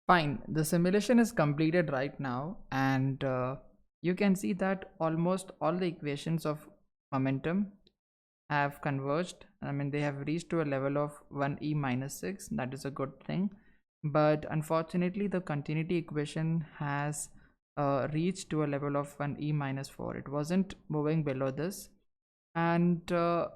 Fine, the simulation is completed right now, and you can see that almost all the equations of momentum have converged. I mean, they have reached to a level of 1e minus 6. That is a good thing. But unfortunately, the continuity equation has reached to a level of 1e minus 4. It wasn't moving below this. And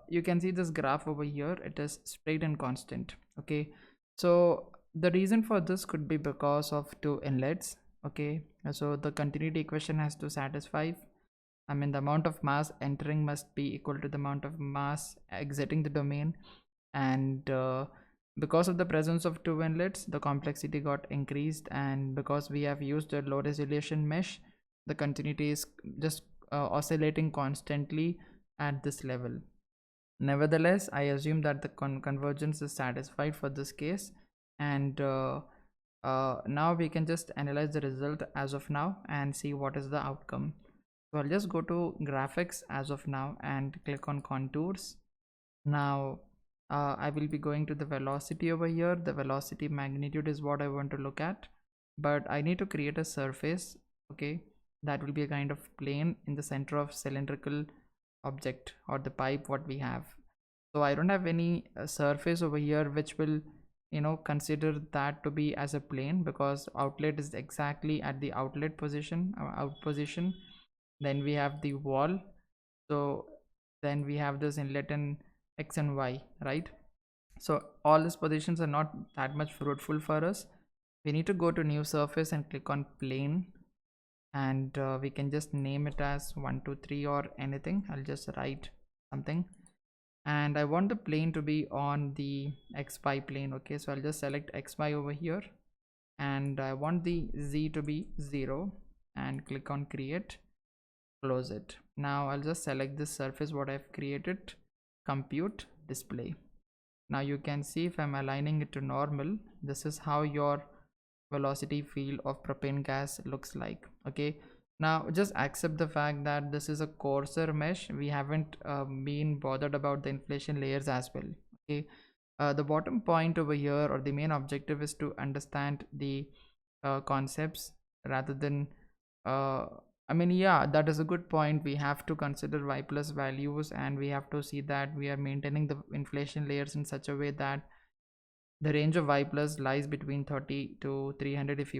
you can see this graph over here. It is straight and constant. Okay. So the reason for this could be because of two inlets. Okay. So the continuity equation has to satisfy. I mean, the amount of mass entering must be equal to the amount of mass exiting the domain, and because of the presence of two inlets, the complexity got increased, and because we have used a low resolution mesh, the continuity is just oscillating constantly at this level. Nevertheless, I assume that the convergence is satisfied for this case, and now we can just analyze the result as of now and see what is the outcome. So I'll just go to graphics as of now and click on contours. Now I will be going to the velocity over here. The velocity magnitude is what I want to look at, but I need to create a surface. Okay, that will be a kind of plane in the center of cylindrical object or the pipe what we have. So I don't have any surface over here which will consider that to be as a plane, because outlet is exactly at the outlet position, out position. Then we have the wall, so then we have this inlet in x and y, right? So all these positions are not that much fruitful for us. We need to go to new surface and click on plane, and we can just name it as 1 2 3 or anything. I'll just write something, and I want the plane to be on the xy plane. Okay, so I'll just select xy over here, and I want the z to be 0 and click on create, close it. Now I'll just select this surface what I've created, compute, display. Now you can see if I'm aligning it to normal, this is how your velocity field of propane gas looks like. Okay, now just accept the fact that this is a coarser mesh. We haven't been bothered about the inflation layers as well. Okay, the bottom point over here, or the main objective, is to understand the concepts rather than I mean, yeah, that is a good point. We have to consider y plus values, and we have to see that we are maintaining the inflation layers in such a way that the range of y plus lies between 30 to 300 if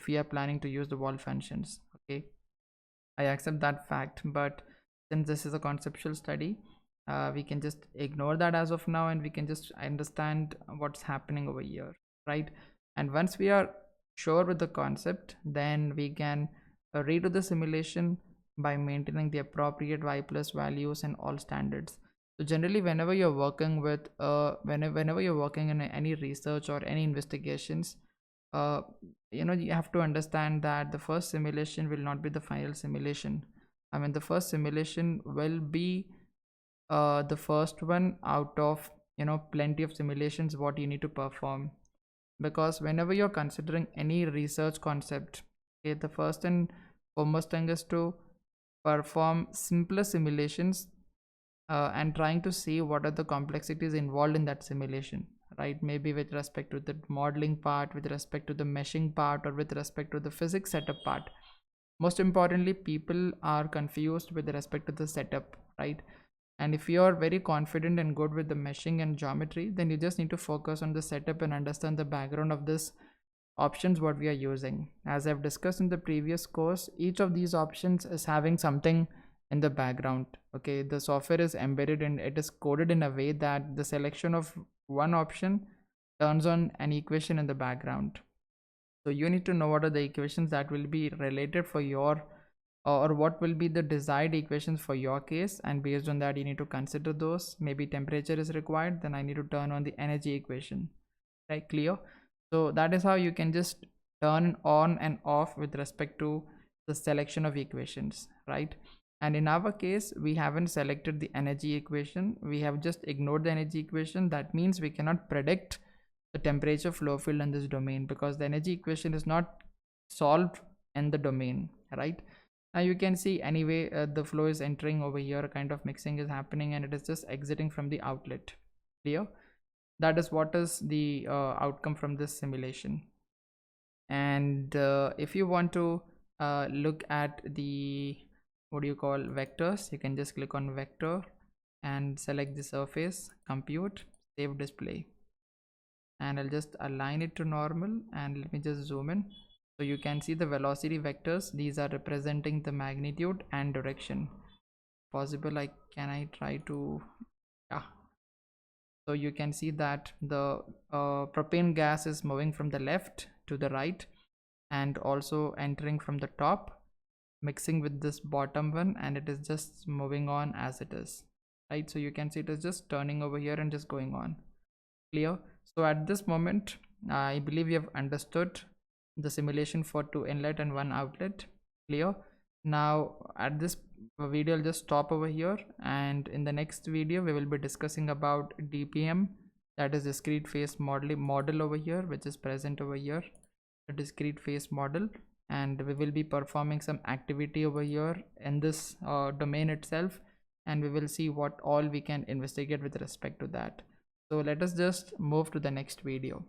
we are planning to use the wall functions. Okay, I accept that fact, but since this is a conceptual study, we can just ignore that as of now, and we can just understand what's happening over here, right? And once we are sure with the concept, then we can redo the simulation by maintaining the appropriate y plus values and all standards. So generally, whenever you're working with whenever you're working in any research or any investigations, you have to understand that the first simulation will not be the final simulation. I mean, the first simulation will be the first one out of plenty of simulations what you need to perform, because whenever you're considering any research concept, okay, the first and foremost thing is to perform simpler simulations and trying to see what are the complexities involved in that simulation, right? Maybe with respect to the modeling part, with respect to the meshing part, or with respect to the physics setup part. Most importantly, people are confused with respect to the setup, right? And if you are very confident and good with the meshing and geometry, then you just need to focus on the setup and understand the background of this options what we are using. As I've discussed in the previous course, each of these options is having something in the background. Okay, the software is embedded and it is coded in a way that the selection of one option turns on an equation in the background. So you need to know what are the equations that will be related for your, or what will be the desired equations for your case, and based on that you need to consider those. Maybe temperature is required, then I need to turn on the energy equation, right? Clear? So that is how you can just turn on and off with respect to the selection of equations, right? And in our case, we haven't selected the energy equation, we have just ignored the energy equation. That means we cannot predict the temperature flow field in this domain, because the energy equation is not solved in the domain, right? Now you can see anyway, the flow is entering over here, kind of mixing is happening, and it is just exiting from the outlet. Clear? That is what is the outcome from this simulation. And if you want to look at the vectors, you can just click on vector and select the surface, compute, save display, and I'll just align it to normal, and let me just zoom in. So you can see the velocity vectors. These are representing the magnitude and direction. Possible, can I try to, yeah. So you can see that the propane gas is moving from the left to the right, and also entering from the top, mixing with this bottom one, and it is just moving on as it is, right? So you can see it is just turning over here and just going on. Clear? So at this moment, I believe you have understood the simulation for 2 inlet and 1 outlet. Clear? Now at this video, I'll just stop over here, and in the next video we will be discussing about DPM, that is discrete phase model over here, which is present over here, the discrete phase model, and we will be performing some activity over here in this domain itself, and we will see what all we can investigate with respect to that. So let us just move to the next video.